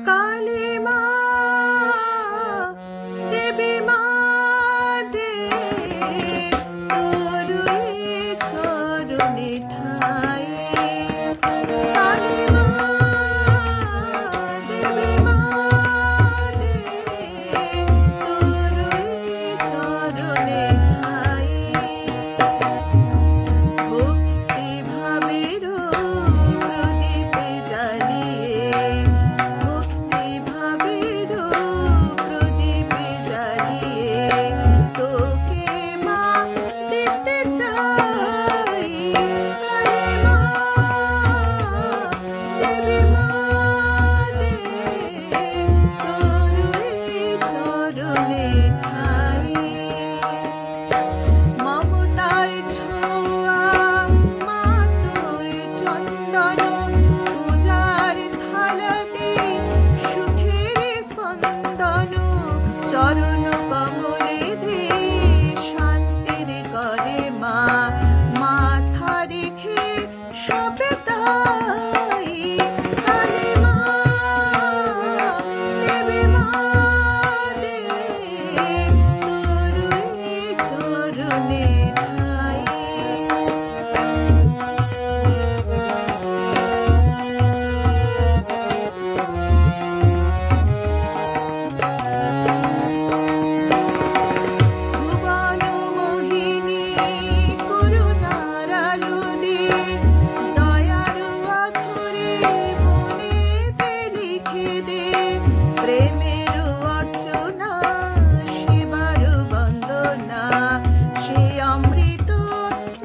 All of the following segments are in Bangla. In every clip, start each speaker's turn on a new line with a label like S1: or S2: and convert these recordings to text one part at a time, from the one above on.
S1: কালী মা দেবী মা দে তোর চরণে ঠাই। কালী মা দেবী মা দে তোর চরণে ঠাই। ভক্তি ভাবের প্রদীপে জ্বালিয়ে, ভক্তি ভাবের প্রদীপে জ্বালিয়ে তোকে মা দিতে চাই। কালী মা দেবী মা দে তোর চরণে ঠাই। মমতার ছোঁয়া মা তোর চন্দন, পূজার থালাতে সুখের স্পন্দন। চরণ কমলে দে শান্তির করে মা, মাথা রেখে সবে তাই। কালী মা দেবী মা দে তোর চরণে ঠাই। ভুবন মোহিনী করুণার আলো দে, দয়ার অক্ষরে মনেতে লিখে দে। প্রেমের অর্চনা সেবার বন্দনা, সে অমৃত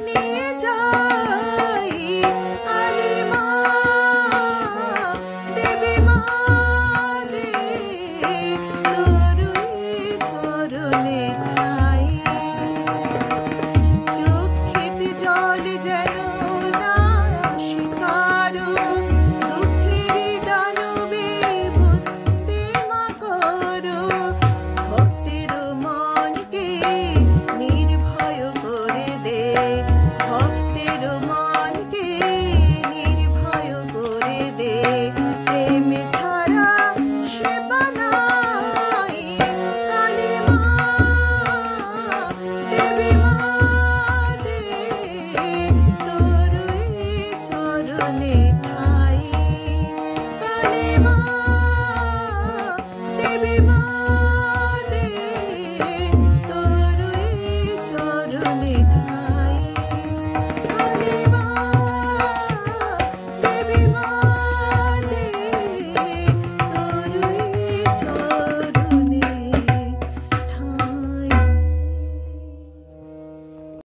S1: নিয়ে যাই। কালী মা দেবী মা দে তোর চরণে ঠাই। চোখেতে জল যেন না শিকারো, দুঃখের দানবে বন্দী মা করো। ভক্তের মনকে নির্ভয় করে দে, ভক্তের মনকে নির্ভয় করে দে। প্রেম ছাড়া সেবা নাই। কালী মা দেবী মা দে তোর চরণে ঠাই। কালী মা দেবী মা দে তোর চরণে ঠাই। কালী মা দেবী মা দে তোর চরণে